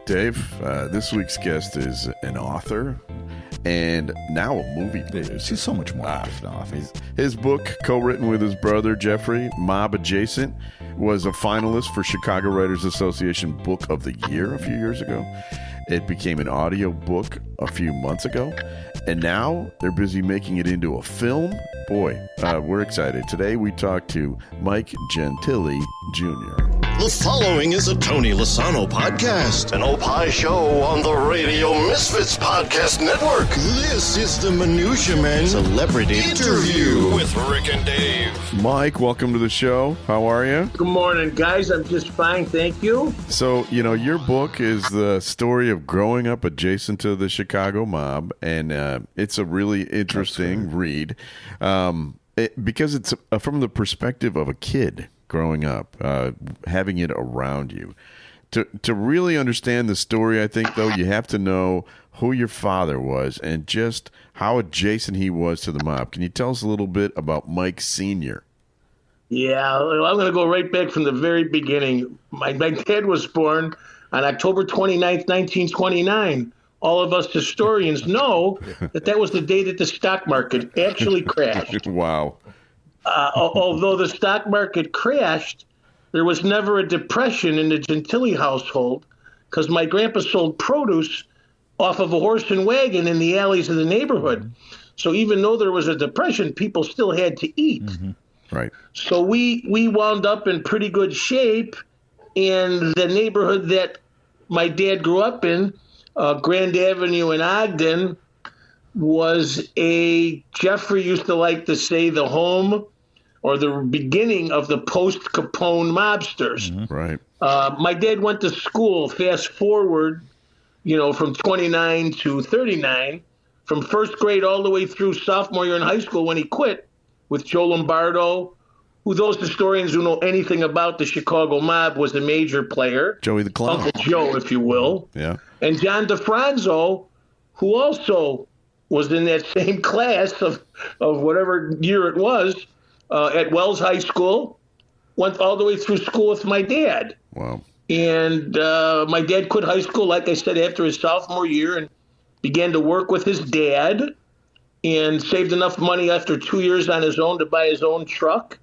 Dave, this week's guest is an author and now a movie producer. She's so much more than an author. His book, co-written with his brother Jeffrey, Mob Adjacent, was a finalist for Chicago Writers Association Book of the Year a few years ago. It became an audio book a few months ago, and now they're busy making it into a film. Boy, we're excited. Today we talked to Mike Gentile Jr. The following is a Tony Lasano podcast, an Opie show on the Radio Misfits Podcast Network. This is the Minutia Man Celebrity Interview with Rick and Dave. Mike, welcome to the show. How are you? Good morning, guys. I'm just fine, thank you. So, your book is the story of growing up adjacent to the Chicago mob, and it's a really interesting read because it's from the perspective of a kid growing up, having it around you. To really understand the story, I think, though, you have to know who your father was and just how adjacent he was to the mob. Can you tell us a little bit about Mike Sr.? Yeah, I'm going to go right back from the very beginning. My dad was born on October 29th, 1929. All of us historians know that was the day that the stock market actually crashed. Wow. Although the stock market crashed, there was never a depression in the Gentile household because my grandpa sold produce off of a horse and wagon in the alleys of the neighborhood. So even though there was a depression, people still had to eat. Mm-hmm. Right. So we wound up in pretty good shape in the neighborhood that my dad grew up in, Grand Avenue in Ogden, was Jeffrey used to like to say, the home or the beginning of the post-Capone mobsters. Mm-hmm. Right. My dad went to school, fast forward, from 29 to 39, from first grade all the way through sophomore year in high school when he quit, with Joe Lombardo, who those historians who know anything about the Chicago mob was a major player. Joey the Clown. Uncle Joe, if you will. Yeah. And John DeFranzo, who also was in that same class of whatever year it was, at Wells High School, went all the way through school with my dad. Wow. And my dad quit high school, like I said, after his sophomore year and began to work with his dad and saved enough money after 2 years on his own to buy his own truck.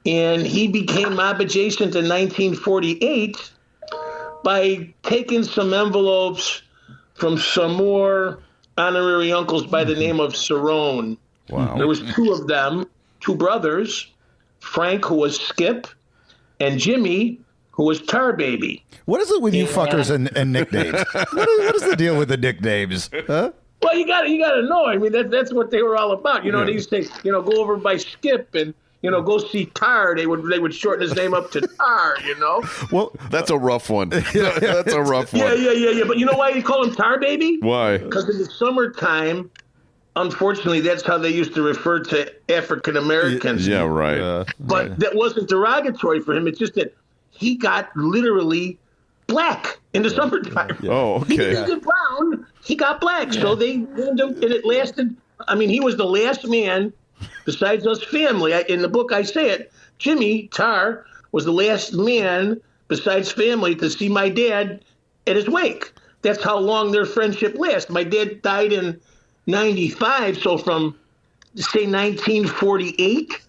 And he became mob adjacent in 1948 by taking some envelopes from some more honorary uncles by the name of Cerrone. Wow. There was two of them, two brothers, Frank, who was Skip, and Jimmy, who was Tar Baby. What is it with you fuckers and nicknames? What is the deal with the nicknames? Huh? Well, you got to know. I mean, that's what they were all about. They used to say, go over by Skip and go see Tar. They would shorten his name up to Tar. Well, that's a rough one. That's a rough one. Yeah. But you know why you call him Tar Baby? Why? Because in the summertime, unfortunately, that's how they used to refer to African Americans. Yeah, right. But that wasn't derogatory for him. It's just that he got literally black in the summertime. Yeah. Oh, okay. He was brown. He got black. So they named him, and it lasted. I mean, he was the last man, besides us family. In the book, I say it. Jimmy Tar was the last man, besides family, to see my dad at his wake. That's how long their friendship lasted. My dad died in 95, so from, say, 1948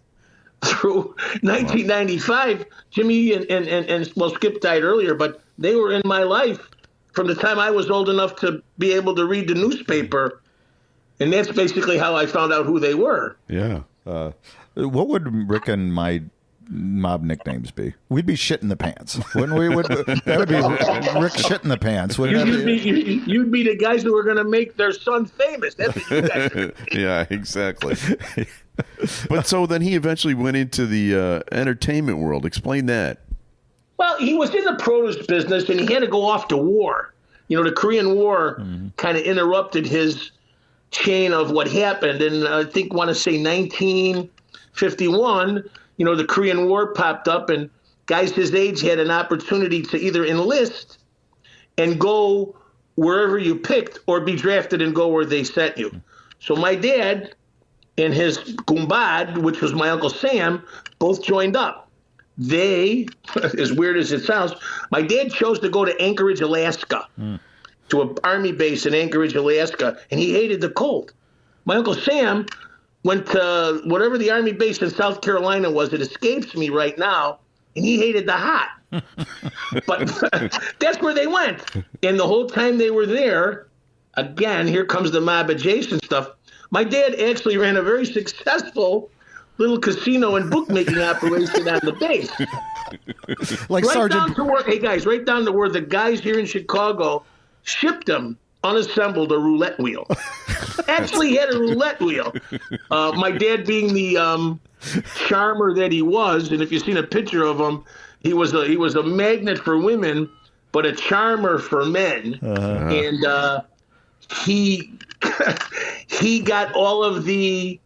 through 1995, Jimmy and Skip died earlier, but they were in my life from the time I was old enough to be able to read the newspaper, and that's basically how I found out who they were. Yeah. What would Rick and my mob nicknames be? We'd be shit in the pants, wouldn't we? That would be Rick shit in the pants. You'd be the guys who were going to make their son famous. That's what you guys would be. Yeah, exactly. But so then he eventually went into the entertainment world. Explain that. Well, he was in the produce business, and he had to go off to war. The Korean War kind of interrupted his chain of what happened. And I want to say 1951, the Korean War popped up, and guys his age had an opportunity to either enlist and go wherever you picked or be drafted and go where they sent you. So my dad and his kumbad, which was my Uncle Sam, both joined up. they, as weird as it sounds, my dad chose to go to Anchorage, Alaska, to an Army base in Anchorage, Alaska, and he hated the cold. My Uncle Sam went to whatever the Army base in South Carolina was. It escapes me right now, and he hated the hot. But that's where they went. And the whole time they were there, again, here comes the mob adjacent stuff. My dad actually ran a very successful little casino and bookmaking operation on the base. Like right Sergeant. down to where, hey guys, right down to where the guys here in Chicago shipped them unassembled a roulette wheel. Actually had a roulette wheel. My dad being the charmer that he was, and if you've seen a picture of him, he was a magnet for women, but a charmer for men. And he he got all of the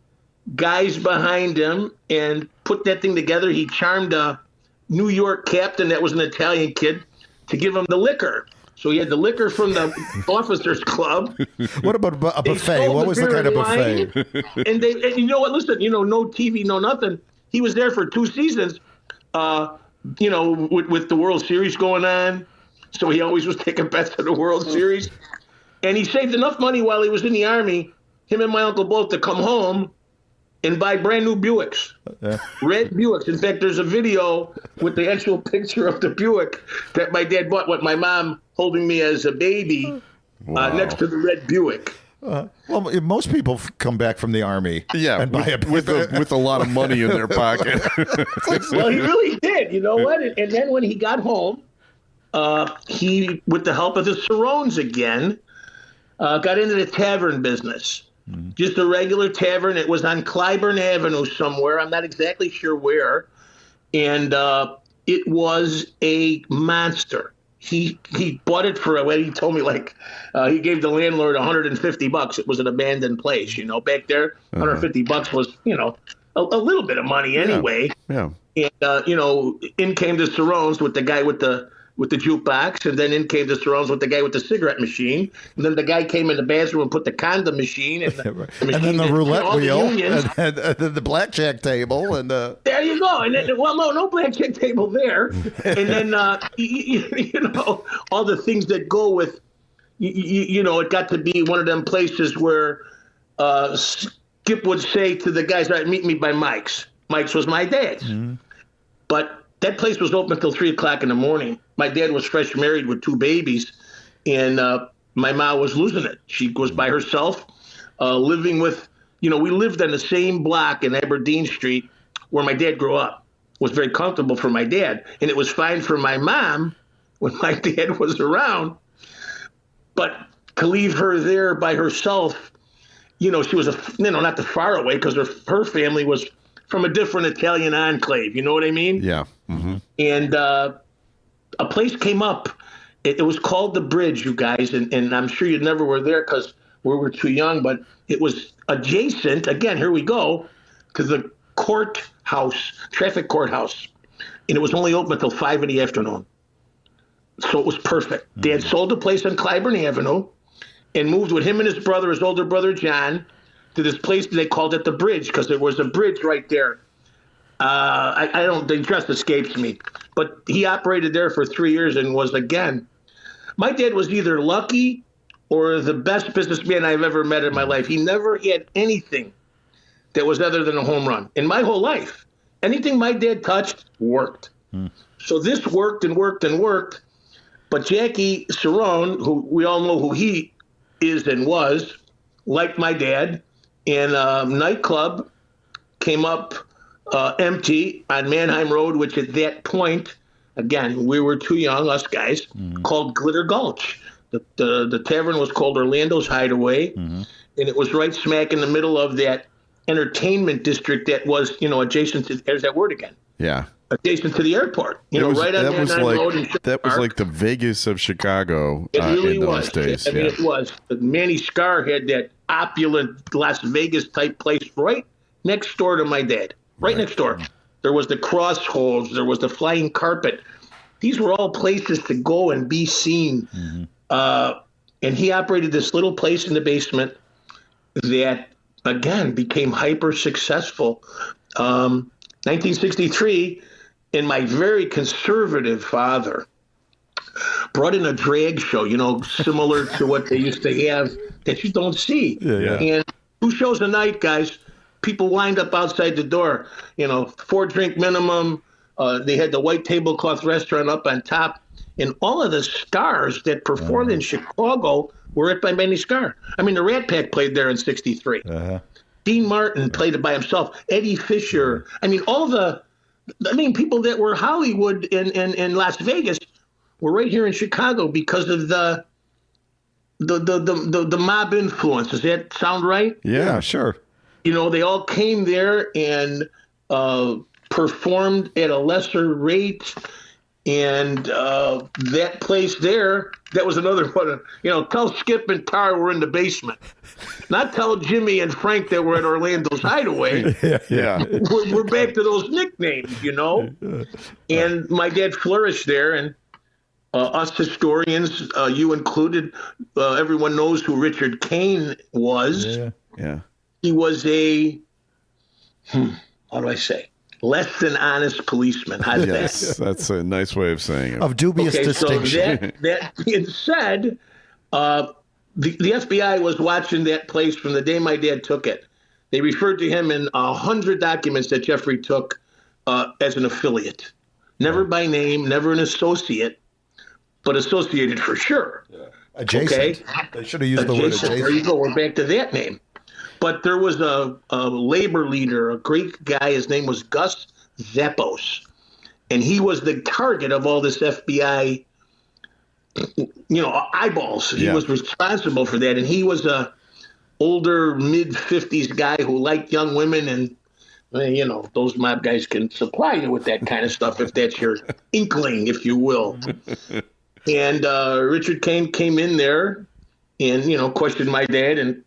guys behind him and put that thing together. He charmed a New York captain that was an Italian kid to give him the liquor. So he had the liquor from the officers' club. What about a buffet? What was the kind of buffet? And you know what? Listen, no TV, no nothing. He was there for 2 seasons. With the World Series going on, so he always was taking bets in the World Series. And he saved enough money while he was in the Army, him and my uncle both, to come home and buy brand new Buicks, red Buicks. In fact, there's a video with the actual picture of the Buick that my dad bought with my mom holding me as a baby next to the red Buick. Well, most people come back from the Army, and buy with a lot of money in their pocket. Well, he really did. You know what? And then when he got home, he, with the help of the Cerrones again, got into the tavern business. Just a regular tavern. It was on Clybourne Avenue somewhere. I'm not exactly sure where. And it was a monster. He bought it for he told me he gave the landlord $150. It was an abandoned place, back there. $150 was, a little bit of money anyway. Yeah. And, in came the Cerrones with the guy with the jukebox, and then in came the Cerrones with the guy with the cigarette machine, and then the guy came in the bathroom and put the condom machine, and then the roulette wheel, and the blackjack table, and there you go. And then, no blackjack table there, and then all the things that go with, it got to be one of them places where Skip would say to the guys, "All right, meet me by Mike's." Mike's was my dad's, but that place was open until 3:00 in the morning. My dad was fresh married with 2 babies, and my mom was losing it. She was by herself, living with, we lived on the same block in Aberdeen Street where my dad grew up. It was very comfortable for my dad, and it was fine for my mom when my dad was around. But to leave her there by herself, she was not too far away, because her family was from a different Italian enclave. You know what I mean? Yeah. Mm-hmm. And a place came up. It was called The Bridge, you guys, and I'm sure you never were there because we were too young, but it was adjacent, again, here we go, to the traffic courthouse. And it was only open until 5 in the afternoon. So it was perfect. Dad sold the place on Clybourne Avenue and moved with him and his brother, his older brother, John, to this place. They called it The Bridge because there was a bridge right there. The address escapes me, but he operated there for 3 years and was, again, my dad was either lucky or the best businessman I've ever met in my life. He never had anything that was other than a home run in my whole life. Anything my dad touched worked. So this worked and worked and worked. But Jackie Cerrone, who we all know who he is and was, like my dad, and nightclub came up empty on Mannheim Road, which at that point, again, we were too young, us guys, called Glitter Gulch. The tavern was called Orlando's Hideaway, and it was right smack in the middle of that entertainment district that was, adjacent to, there's that word again. Yeah. Adjacent to the airport. Right on Mannheim Road in Sherwood that was Park. like the Vegas of Chicago It really in those was. days. I mean, it was. Manny Scar had that opulent Las Vegas type place right next door to my dad. Right next door. There was the Crossroads. There was the Flying Carpet. These were all places to go and be seen. And he operated this little place in the basement that, again, became hyper successful. 1963, And my very conservative father brought in a drag show, similar to what they used to have that you don't see. Yeah. And 2 shows a night, guys. People lined up outside the door, 4-drink minimum. They had the white tablecloth restaurant up on top. And all of the stars that performed in Chicago were at by Benny Scar. I mean, the Rat Pack played there in '63. Dean Martin played it by himself. Eddie Fisher. I mean, people that were Hollywood in Las Vegas were right here in Chicago because of the mob influence. Does that sound right? Yeah, sure. They all came there and performed at a lesser rate. And that place there, that was another one. Tell Skip and Tar we're in the basement. Not tell Jimmy and Frank that we're at Orlando's Hideaway. Yeah. We're back to those nicknames, And my dad flourished there, and us historians, you included, everyone knows who Richard Kane was. Yeah. He was a, how do I say? Less than honest policeman. How's Yes, that? that's a nice way of saying it. Of dubious distinction. So that being said, the FBI was watching that place from the day my dad took it. They referred to him in 100 documents that Jeffrey took as an affiliate. Never by name, never an associate, but associated for sure. Adjacent. Okay? They should have used the word adjacent. There you go. We're back to that name. But there was a labor leader, a great guy. His name was Gus Zappos. And he was the target of all this FBI, eyeballs. He was responsible for that. And he was a older, mid-50s guy who liked young women. And, those mob guys can supply you with that kind of stuff if that's your inkling, if you will. And Richard Kane came in there and, questioned my dad. And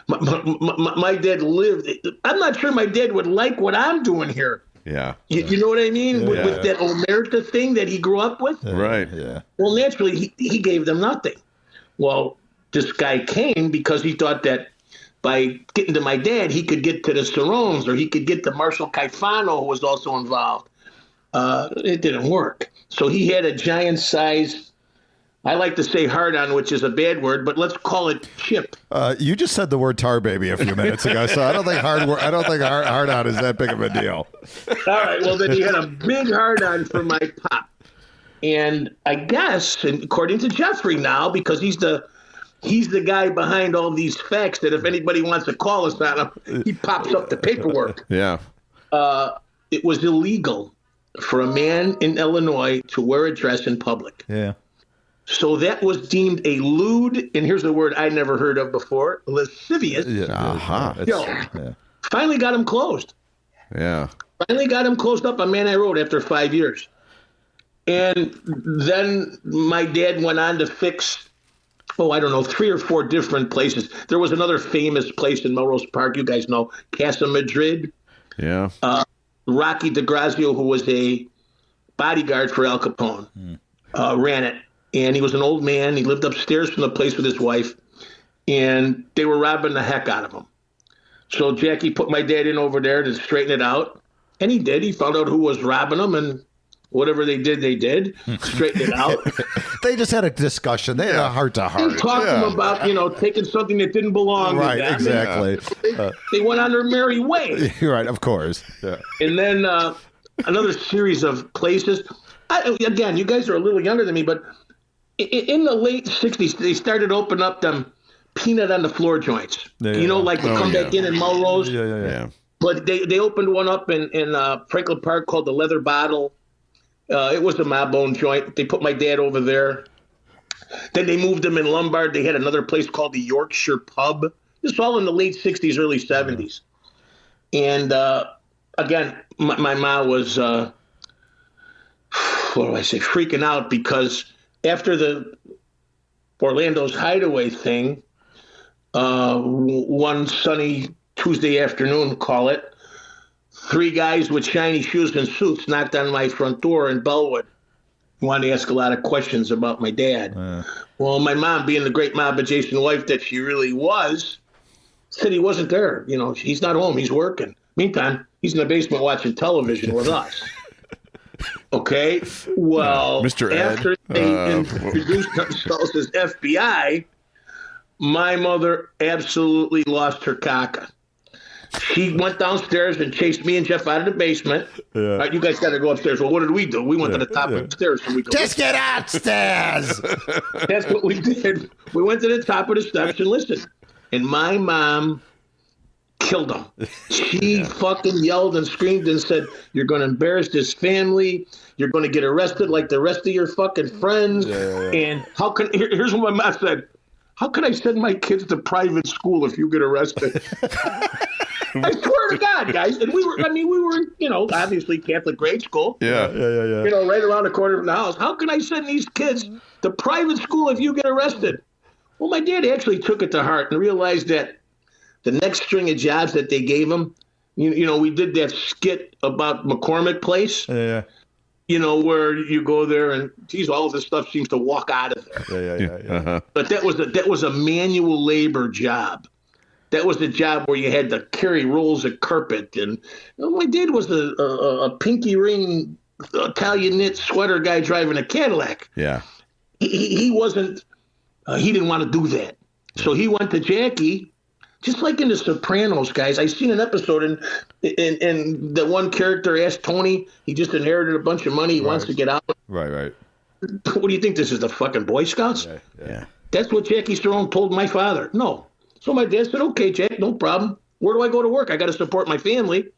my dad lived. I'm not sure my dad would like what I'm doing here. Yeah. You know what I mean? With that Omerta thing that he grew up with? Right. Yeah. Well, naturally, he gave them nothing. Well, this guy came because he thought that by getting to my dad, he could get to the Cerrones or he could get to Marshall Caifano, who was also involved. It didn't work. So he had a giant size, I like to say hard-on, which is a bad word, but let's call it chip. You just said the word tar baby a few minutes ago, so I don't think hard-on is that big of a deal. All right, well, then he had a big hard-on for my pop. And I guess, and according to Jeffrey now, because he's the guy behind all these facts that if anybody wants to call us on him, he pops up the paperwork. Yeah. It was illegal for a man in Illinois to wear a dress in public. Yeah. So that was deemed a lewd, and here's the word I never heard of before, lascivious. Finally got him closed. Yeah. Finally got him closed up on Man I Road after 5 years. And then my dad went on to fix, 3 or 4 different places. There was another famous place in Melrose Park, you guys know, Casa Madrid. Yeah. Rocky DeGrazio, who was a bodyguard for Al Capone, ran it. And he was an old man. He lived upstairs from the place with his wife. And they were robbing the heck out of him. So Jackie put my dad in over there to straighten it out. And he did. He found out who was robbing them. And whatever they did. Straighten it out. They just had a discussion. They had a heart-to-heart. They talked to him about, taking something that didn't belong. Right, to them. exactly. They went on their merry way. Right, of course. Yeah. And then another series of places. Again, you guys are a little younger than me, but in the late 60s, they started opening up them peanut on the floor joints. Like they come back in Melrose. Yeah. But they opened one up in Franklin Park called the Leather Bottle. It was a mob-owned joint. They put my dad over there. Then they moved him in Lombard. They had another place called the Yorkshire Pub. This was all in the late 60s, early 70s. And again, my mom was, freaking out because after the Orlando's Hideaway thing, one sunny Tuesday afternoon, call it, 3 guys with shiny shoes and suits knocked on my front door in Bellwood. Wanted to ask a lot of questions about my dad. Well, my mom, being the great mob adjacent wife that she really was, said he wasn't there. He's not home. He's working. Meantime, he's in the basement watching television with us. Okay, well, Mr. Ed. after they introduced themselves as FBI, my mother absolutely lost her caca. She went downstairs and chased me and Jeff out of the basement. Yeah. All right, you guys got to go upstairs. Well, what did we do? We went to the top of the stairs. And we go, Just get upstairs. that's what we did. We went to the top of the steps and listened. And my mom killed him. She fucking yelled and screamed and said, "You're going to embarrass this family. You're going to get arrested like the rest of your fucking friends." And how can, here's what my mom said. How can I send my kids to private school if you get arrested? I swear to God, guys. And we were, obviously Catholic grade school. Yeah. Right around the corner from the house. How can I send these kids to private school if you get arrested? Well, my dad actually took it to heart and realized that the next string of jobs that they gave him, we did that skit about McCormick Place. Yeah. Where you go there and, geez, all of this stuff seems to walk out of there. Yeah. Uh-huh. But that was a manual labor job. That was the job where you had to carry rolls of carpet. And my dad was a pinky ring Italian knit sweater guy driving a Cadillac. Yeah. He wasn't. He didn't want to do that. So he went to Jackie. Just like in The Sopranos, guys, I seen an episode, and the one character asked Tony, he just inherited a bunch of money, he wants to get out. Right. What do you think, this is the fucking Boy Scouts? Yeah. That's what Jackie Stone told my father. No. So my dad said, "Okay, Jack, no problem. Where do I go to work? I got to support my family."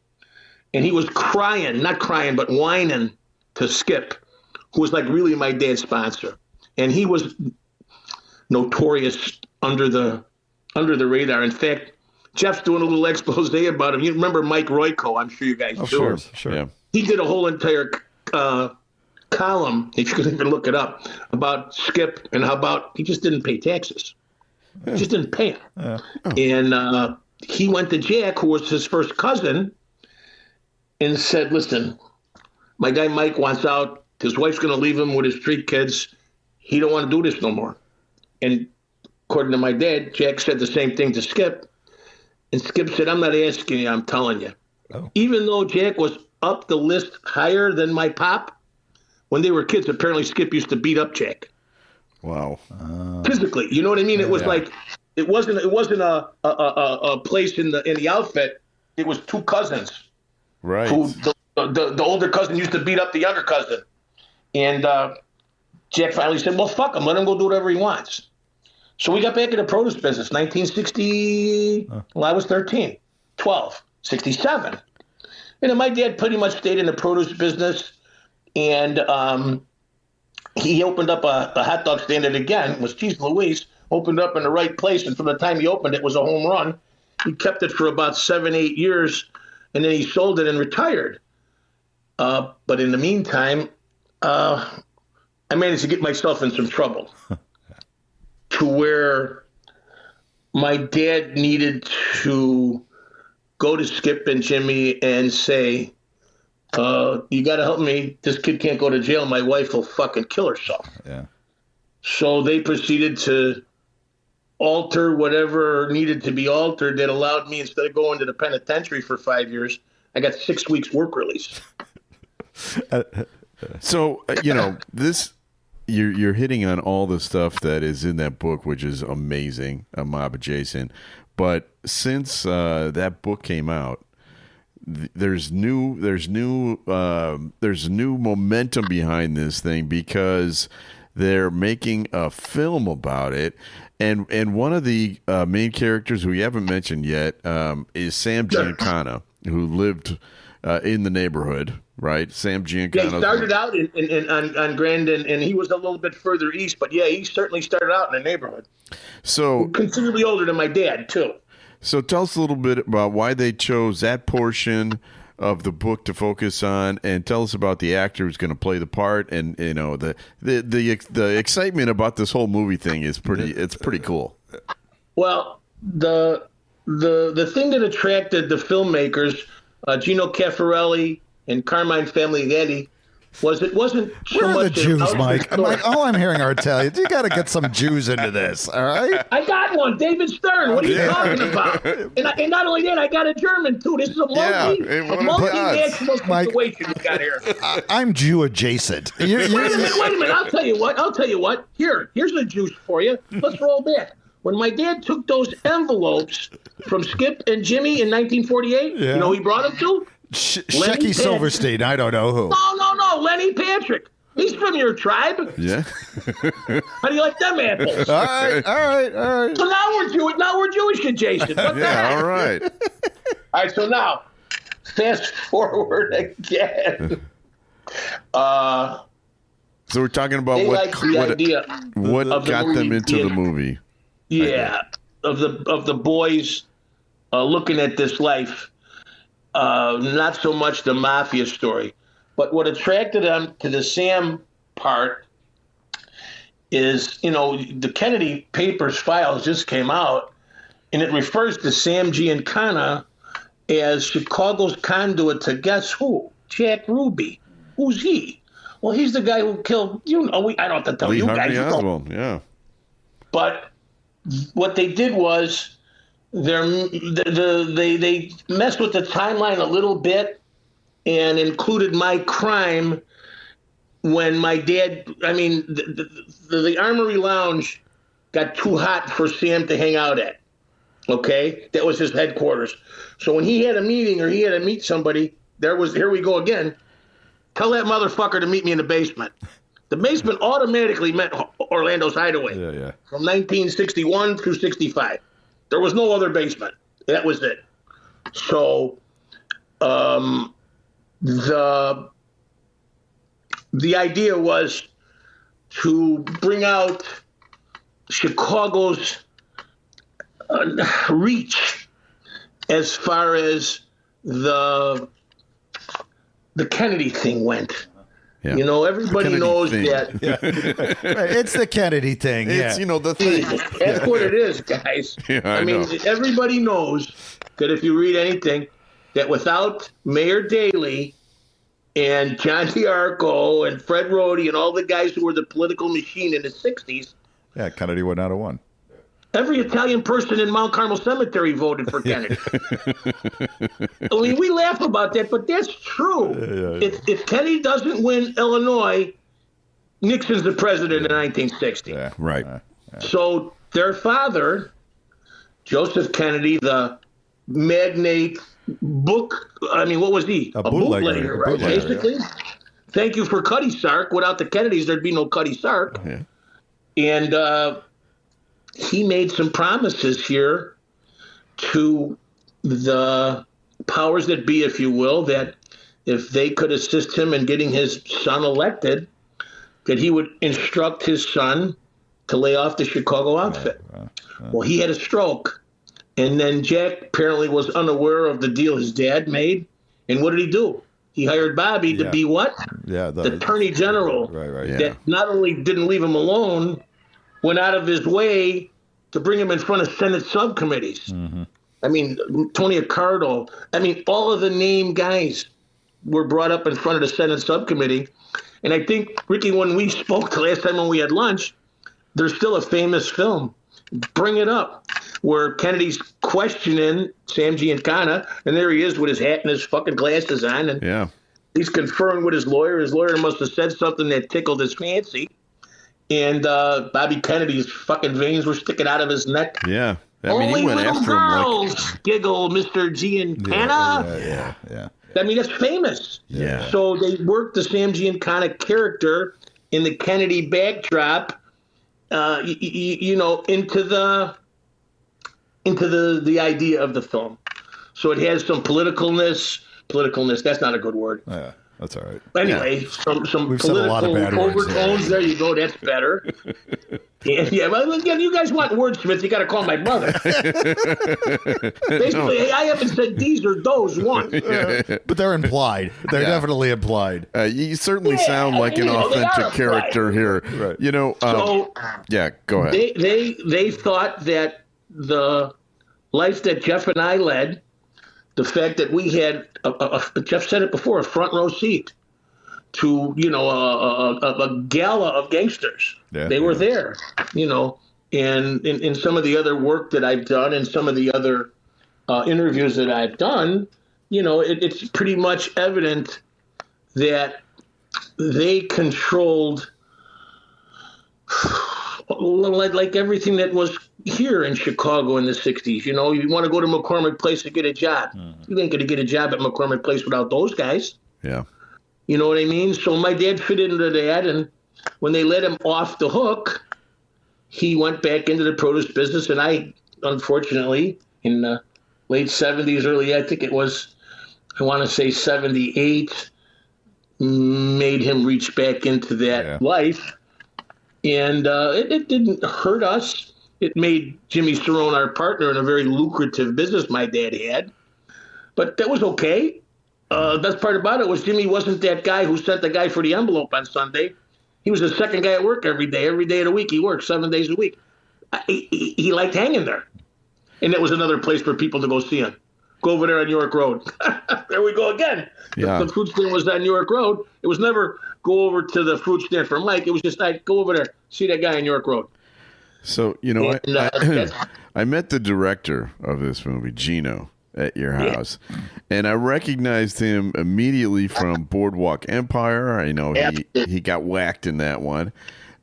And he was crying, not crying, but whining to Skip, who was like really my dad's sponsor. And he was notorious under the radar. In fact, Jeff's doing a little expose about him. You remember Mike Royko? I'm sure you guys do. Sure. Yeah. He did a whole entire column, if you could even look it up, about Skip and how about he just didn't pay taxes. Just didn't pay them. And he went to Jack, who was his first cousin, and said, "Listen, my guy Mike wants out. His wife's going to leave him with his 3 kids. He don't want to do this no more." And according to my dad, Jack said the same thing to Skip. And Skip said, "I'm not asking you, I'm telling you." Oh. Even though Jack was up the list higher than my pop, when they were kids, apparently Skip used to beat up Jack. Wow. Physically. You know what I mean? It was like, it wasn't a place in the outfit. It was 2 cousins. Right. Who the older cousin used to beat up the younger cousin. And Jack finally said, "Well, fuck him. Let him go do whatever he wants." So we got back in the produce business, 1960. Well, I was 13, 12, 67. And then my dad pretty much stayed in the produce business. And he opened up a hot dog stand. And again, it was Cheese Louise, opened up in the right place. And from the time he opened it, was a home run. He kept it for about 7-8 years. And then he sold it and retired. But in the meantime, I managed to get myself in some trouble. To where my dad needed to go to Skip and Jimmy and say, "You got to help me. This kid can't go to jail. My wife will fucking kill herself." Yeah. So they proceeded to alter whatever needed to be altered that allowed me, instead of going to the penitentiary for 5 years, I got 6 weeks work release. So, this... You're hitting on all the stuff that is in that book, which is amazing, a Mob Adjacent. But since that book came out, there's new momentum behind this thing because they're making a film about it, and one of the main characters who we haven't mentioned yet is Sam Giancana, who lived in the neighborhood. Right, Sam Giancana. Yeah, he started out on Grand, and he was a little bit further east, but yeah, he certainly started out in the neighborhood. So considerably older than my dad too. So tell us a little bit about why they chose that portion of the book to focus on, and tell us about the actor who's going to play the part, and the excitement about this whole movie thing is pretty cool. Well, the thing that attracted the filmmakers, Gino Caffarelli and Carmine Famiglietti, it wasn't so Where are the much Jews, Mike? All I'm hearing are Italians. You got to get some Jews into this, all right? I got one, David Stern. What are you talking about? And not only that, I got a German too. This is a multinational situation we got here. I'm Jew adjacent. Wait a minute. I'll tell you what. Here's the juice for you. Let's roll back. When my dad took those envelopes from Skip and Jimmy in 1948, you know who he brought them to? Shecky Silverstein. I don't know who. No, Lenny Patrick. He's from your tribe. Yeah. How do you like them apples? All right. So now we're Jewish adjacent. What the heck? All right. All right, so now, fast forward again. So we're talking about what got them into the movie. Yeah, of the boys looking at this life. Not so much the mafia story, but what attracted them to the Sam part is, the Kennedy Papers files just came out, and it refers to Sam Giancana as Chicago's conduit to guess who? Jack Ruby. Who's he? Well, he's the guy who killed, I don't have to tell Lee you Harvey guys. Oswald, yeah. But what they did was they messed with the timeline a little bit and included my crime when my dad, the Armory Lounge got too hot for Sam to hang out at. Okay? That was his headquarters. So when he had a meeting or he had to meet somebody, here we go again. Tell that motherfucker to meet me in the basement. The basement automatically meant Orlando's Hideaway. Yeah. From 1961 through 65. There was no other basement. That was it. So the idea was to bring out Chicago's reach as far as the Kennedy thing went. Yeah. Everybody knows that. Yeah. It's the Kennedy thing. It's, the thing. That's what it is, guys. Yeah, I know. Everybody knows that if you read anything, that without Mayor Daley and John DiArco and Fred Rhodey and all the guys who were the political machine in the 60s. Yeah, Kennedy would not have won. Every Italian person in Mount Carmel Cemetery voted for Kennedy. We laugh about that, but that's true. Yeah. If Kennedy doesn't win Illinois, Nixon's the president in 1960. Yeah, right. So their father, Joseph Kennedy, the magnate what was he? A bootlegger, right? Basically. Yeah. Thank you for Cutty Sark. Without the Kennedys, there'd be no Cutty Sark. Yeah. And he made some promises here to the powers that be, if you will, that if they could assist him in getting his son elected, that he would instruct his son to lay off the Chicago outfit. Well, he had a stroke. And then Jack apparently was unaware of the deal his dad made. And what did he do? He hired Bobby to be what? Yeah, the Attorney General. Right. That not only didn't leave him alone, went out of his way to bring him in front of Senate subcommittees. Mm-hmm. Tony Accardo. All of the named guys were brought up in front of the Senate subcommittee. And I think, Ricky, when we spoke the last time when we had lunch, there's still a famous film, Bring It Up, where Kennedy's questioning Sam Giancana, and there he is with his hat and his fucking glasses on, and he's conferring with his lawyer. His lawyer must have said something that tickled his fancy. And Bobby Kennedy's fucking veins were sticking out of his neck. Yeah. Only he went little after girls him like... giggle, Mr. Giancana. Yeah. That's famous. Yeah. So they worked the Sam Giancana character in the Kennedy backdrop, into the idea of the film. So it has some politicalness. That's not a good word. Yeah. That's all right. Anyway, some We've said a lot of bad political words overtones. There you go. That's better. Well, again, you guys want wordsmiths, you got to call my brother. Basically, I haven't said these or those once. But they're implied. They're definitely implied. You certainly sound like an authentic character here. Right. Go ahead. They thought that the life that Jeff and I led, the fact that we had, Jeff said it before, a front row seat to, a gala of gangsters. Yeah. They were there, and in some of the other work that I've done and some of the other interviews that I've done, it's pretty much evident that they controlled like everything that was here in Chicago in the 60s. You want to go to McCormick Place to get a job. You ain't going to get a job at McCormick Place without those guys. Yeah. You know what I mean? So my dad fit into that, and when they let him off the hook, he went back into the produce business, and I, unfortunately, in the late 70s, I think it was, I want to say 78, made him reach back into that life. And it didn't hurt us. It made Jimmy Cerrone our partner in a very lucrative business my dad had. But that was okay. Best part about it was Jimmy wasn't that guy who sent the guy for the envelope on Sunday. He was the second guy at work every day of the week. He worked 7 days a week. He liked hanging there. And it was another place for people to go see him. Go over there on York Road. There we go again. Yeah. The fruit stand was on York Road. It was never go over to the fruit stand for Mike. It was just like, go over there, see that guy on York Road. So, I met the director of this movie, Gino, at your house. And I recognized him immediately from Boardwalk Empire. I know he got whacked in that one.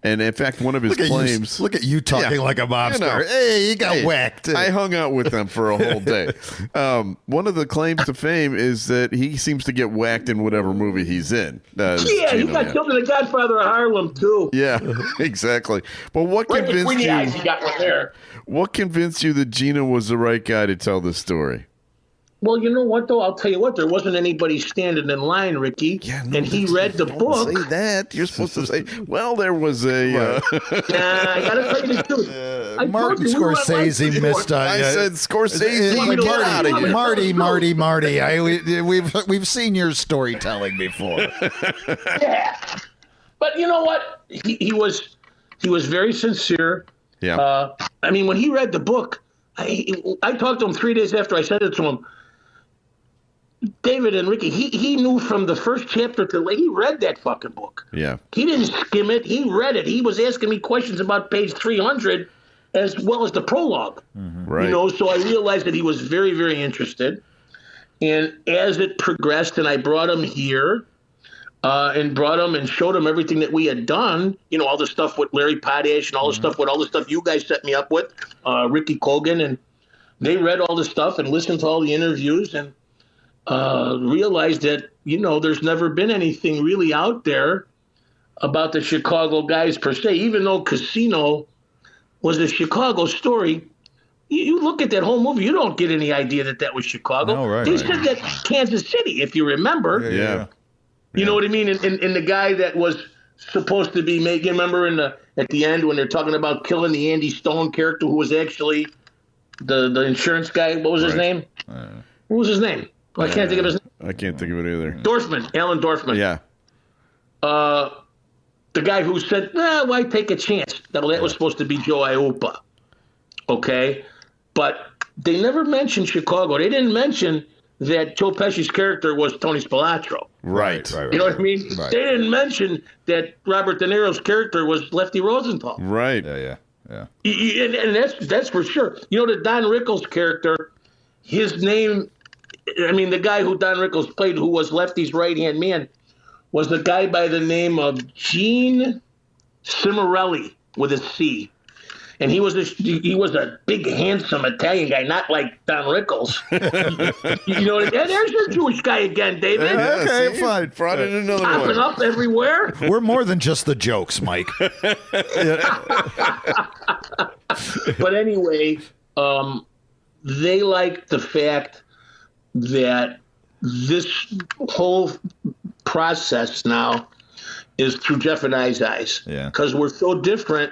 And in fact, one of his claims. Look at you talking like a mobster. Hey, he got whacked. I hung out with them for a whole day. One of the claims to fame is that he seems to get whacked in whatever movie he's in. He got killed in The Godfather of Harlem, too. Yeah, exactly. But what convinced you? He got one there. What convinced you that Gino was the right guy to tell the story? Well, you know what, though? I'll tell you what. There wasn't anybody standing in line, Ricky. Yeah, no, and he read the book. Say that. You're supposed to say, well, there was a... Nah, I got to tell you the truth. Martin Scorsese missed on I said Scorsese. Marty. We've seen your storytelling before. Yeah. But you know what? He was very sincere. Yeah. I mean, when he read the book, I talked to him 3 days after I sent it to him. David and Ricky, he knew from the first chapter to he read that fucking book. Yeah. He didn't skim it. He read it. He was asking me questions about page 300 as well as the prologue. Mm-hmm. Right. So I realized that he was very, very interested. And as it progressed and I brought him here and showed him everything that we had done, all the stuff with Larry Potash and all the stuff with all the stuff you guys set me up with, Ricky Colgan, and they read all the stuff and listened to all the interviews and realized that, there's never been anything really out there about the Chicago guys per se, even though Casino was a Chicago story. You look at that whole movie, you don't get any idea that was Chicago. No, right, they said that Kansas City, if you remember. Yeah. You know what I mean? And the guy that was supposed to be making, remember at the end when they're talking about killing the Andy Stone character who was actually the insurance guy. What was his name? What was his name? I can't think of his name. I can't think of it either. Alan Dorfman. Yeah. The guy who said, why take a chance? That was supposed to be Joe Iupa. Okay? But they never mentioned Chicago. They didn't mention that Joe Pesci's character was Tony Spilotro. Right. You know what I mean? Right. They didn't mention that Robert De Niro's character was Lefty Rosenthal. Right. Yeah. And that's for sure. The Don Rickles character, his name, the guy who Don Rickles played, who was Lefty's right-hand man, was the guy by the name of Gene Cimarelli with a C. And he was a big, handsome Italian guy, not like Don Rickles. There's your Jewish guy again, David. Yeah, Okay, fine. Brought in another Popping one. up everywhere. We're more than just the jokes, Mike. But anyway, they like the fact that this whole process now is through Jeff and I's eyes. Yeah. Because we're so different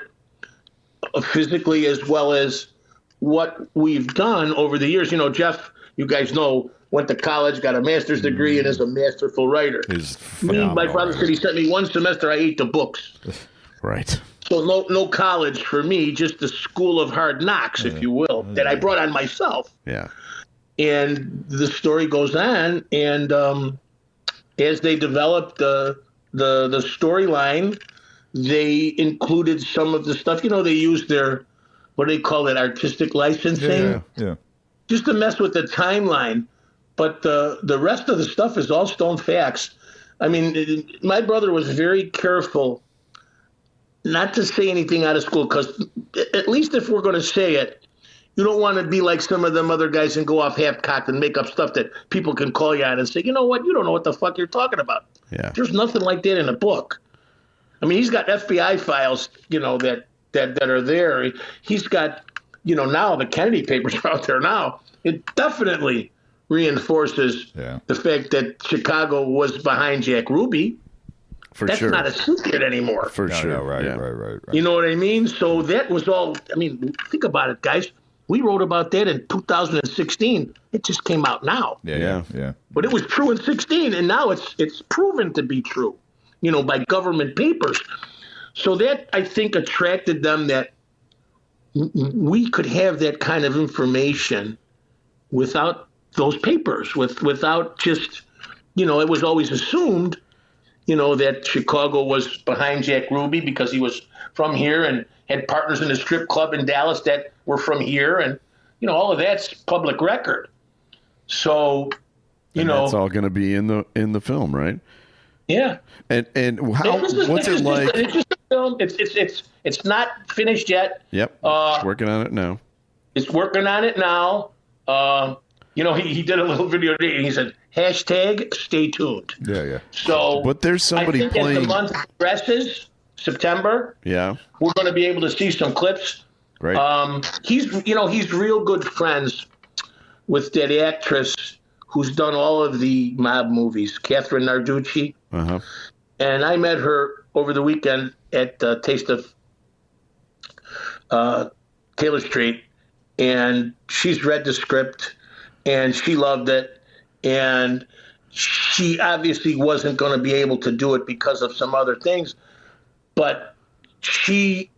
physically as well as what we've done over the years. Jeff, you guys know, went to college, got a master's degree, and is a masterful writer. My brother said he sent me one semester, I ate the books. Right. So no college for me, just the school of hard knocks, if you will, that I brought on myself. Yeah. And the story goes on, and as they developed the storyline. They included some of the stuff. They used their, what do they call it, artistic licensing, Yeah. just to mess with the timeline. But the rest of the stuff is all stone facts. I mean, my brother was very careful not to say anything out of school, because at least if we're going to say it, you don't want to be like some of them other guys and go off half-cocked and make up stuff that people can call you on and say, you know what, you don't know what the fuck you're talking about. Yeah. There's nothing like that in a book. I mean, he's got FBI files, that are there. He's got, now the Kennedy papers are out there now. It definitely reinforces the fact that Chicago was behind Jack Ruby. That's not a secret anymore. For sure. Right. You know what I mean? So that was all. I mean, think about it, guys. We wrote about that in 2016. It just came out now. Yeah. But it was true in 16, and now it's proven to be true, by government papers. So that, I think, attracted them, that we could have that kind of information without those papers, without just, it was always assumed, that Chicago was behind Jack Ruby because he was from here and had partners in a strip club in Dallas that were from here. And, all of that's public record. So, that's all going to be in the film, right? Yeah. And what's it like? It's just a film. It's not finished yet. Yep. Working on it now. It's working on it now. He did a little video today, and he said, #stay tuned. Yeah. So, but there's somebody I think playing. as the month progresses, September. Yeah. We're going to be able to see some clips. Great. He's real good friends with that actress who's done all of the mob movies, Catherine Narducci. Uh-huh. And I met her over the weekend at Taste of Taylor Street, and she's read the script, and she loved it, and she obviously wasn't going to be able to do it because of some other things, but she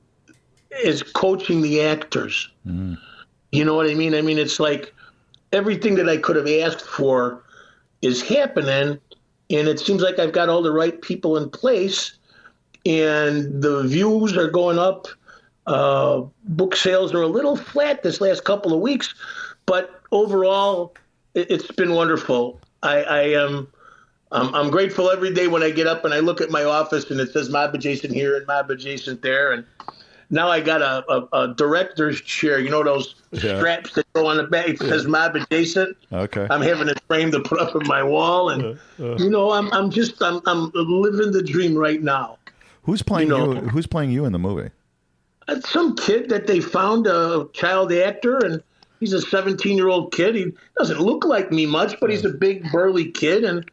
is coaching the actors. Mm. You know what I mean? I mean, it's like everything that I could have asked for is happening, and it seems like I've got all the right people in place, and the views are going up. Book sales are a little flat this last couple of weeks, but overall, it's been wonderful. I'm grateful every day when I get up and I look at my office and it says Mob Adjacent here and Mob Adjacent there, and now I got a director's chair. You know those straps that go on the back? It says Mob Adjacent. Okay. I'm having it framed to put up on my wall, and I'm living the dream right now. Who's playing you? Who's playing you in the movie? Some kid that they found, a child actor, and he's a 17-year-old kid. He doesn't look like me much, but he's a big, burly kid, and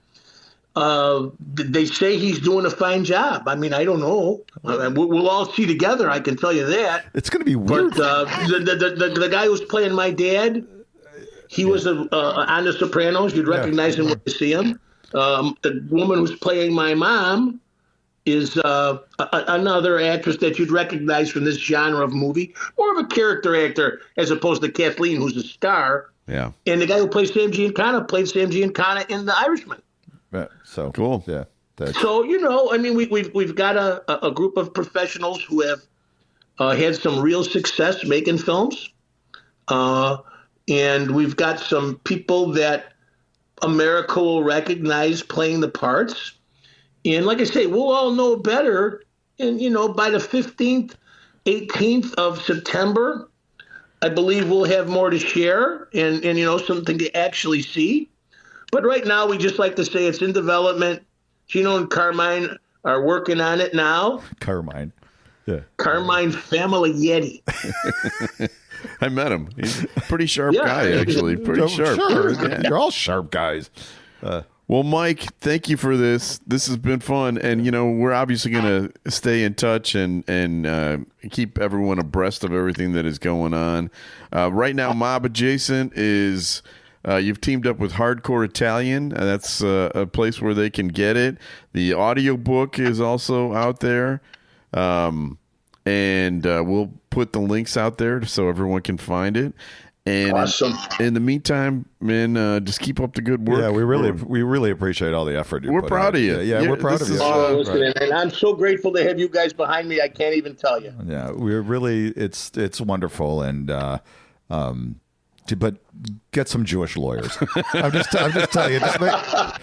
they say he's doing a fine job. I mean, I don't know. We'll all see together, I can tell you that. It's going to be weird. But the guy who's playing my dad, he was on The Sopranos. You'd recognize him when you see him. The woman who's playing my mom is another actress that you'd recognize from this genre of movie. More of a character actor as opposed to Kathleen, who's a star. Yeah. And the guy who plays Sam Giancana played Sam Giancana in The Irishman. So cool. Yeah. So, I mean, we've got a group of professionals who have had some real success making films. And we've got some people that America will recognize playing the parts. And like I say, we'll all know better. And, by the 15th, 18th of September, I believe we'll have more to share and something to actually see. But right now, we just like to say it's in development. Gino and Carmine are working on it now. Carmine. Yeah. Carmine Famiglietti. I met him. He's a pretty sharp guy, actually. Pretty sharp. Sure. Yeah. You're all sharp guys. Well, Mike, thank you for this. This has been fun. And, we're obviously going to stay in touch and keep everyone abreast of everything that is going on. Right now, Mob Adjacent is... you've teamed up with Hardcore Italian. That's a place where they can get it. The audiobook is also out there. And we'll put the links out there so everyone can find it. And Awesome. in the meantime, man, just keep up the good work. Yeah, we really appreciate all the effort you We're put proud in. of you. Yeah, we're proud of you. Oh, listen, and I'm so grateful to have you guys behind me. I can't even tell you. Yeah, we're really it's wonderful, and but get some Jewish lawyers. I'm just telling you.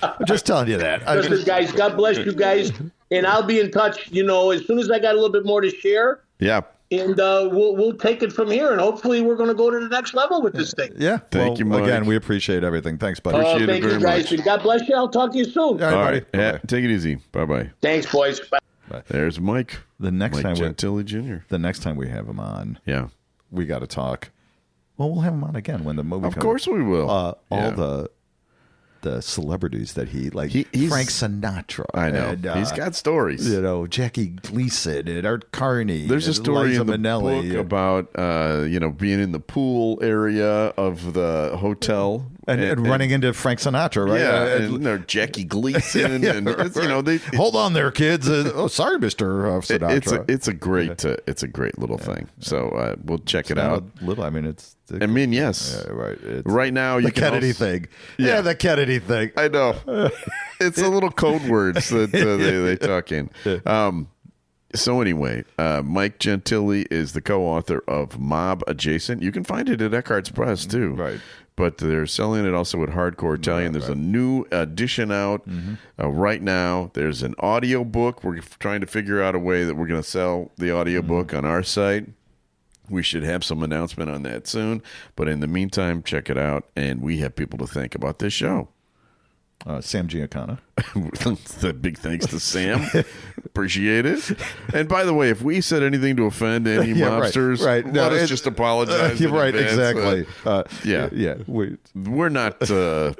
I'm just telling you that. Listen, guys, God bless you guys, and I'll be in touch. As soon as I got a little bit more to share. Yeah. And we'll take it from here, and hopefully we're going to go to the next level with this thing. Yeah. Thank you, Mike. Again, we appreciate everything. Thanks, buddy. Appreciate it thank very you, guys, much. and God bless you. I'll talk to you soon. All All right, right. buddy. Yeah, take it easy. Bye-bye. Thanks, boys. Bye. There's Mike. The next Mike time Gentile Jr. The next time we have him on, Yeah. we got to talk. Well, we'll have him on again when the movie Of comes. course we will. All Yeah. the celebrities that he's Frank Sinatra. I know. And, He's got stories. Jackie Gleason and Art Carney. There's a and story Liza in the Minnelli. book about being in the pool area of the hotel and running into Frank Sinatra, right? Yeah, and Jackie Gleason, and it's, hold on there, kids. Sorry, Mr. Sinatra. It's a great little thing. So we'll check it out. Little, I mean, yes, right. Right now, you the can Kennedy also, thing. Yeah, the Kennedy thing. I know. It's a little code words that they talk in. So anyway, Mike Gentile is the co-author of Mob Adjacent. You can find it at Eckhart's Press too. Right. But they're selling it also at Hardcore Italian. There's a new edition out right now. There's an audio book. We're trying to figure out a way that we're going to sell the audio book on our site. We should have some announcement on that soon. But in the meantime, check it out. And we have people to thank about this show. Sam Giancana. Big thanks to Sam. Appreciate it. And by the way, if we said anything to offend any mobsters, right. Let us just apologize. You're right, advance. exactly. Yeah. We're not the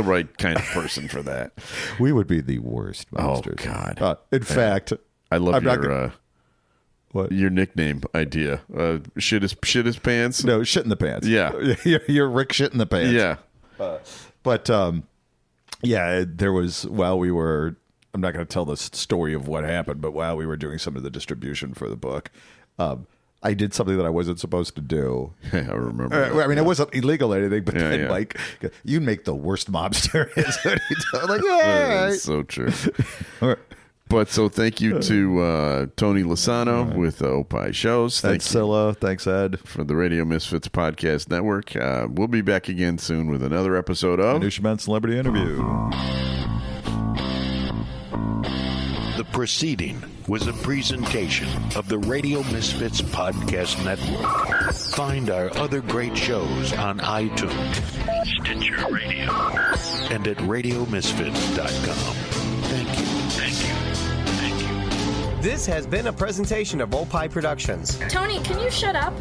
right kind of person for that. We would be the worst mobsters. Oh God! In fact, I love what? Your nickname idea. Shit his pants. No, shit in the pants. Yeah. You're Rick shit in the pants. Yeah. But there was, while we were, I'm not going to tell the story of what happened, but while we were doing some of the distribution for the book, I did something that I wasn't supposed to do. I remember. I mean, it wasn't illegal or anything, but then yeah. Mike, you make the worst mobster. I'm like, yeah. That's so true. But so thank you to Tony Lasano with Opie Shows. Thanks, Scylla. Thanks, Ed. For the Radio Misfits Podcast Network. We'll be back again soon with another episode of Minutia Man Celebrity Interview. The proceeding was a presentation of the Radio Misfits Podcast Network. Find our other great shows on iTunes, Stitcher Radio, and at RadioMisfits.com. Thank you. This has been a presentation of Opie Productions. Tony, can you shut up?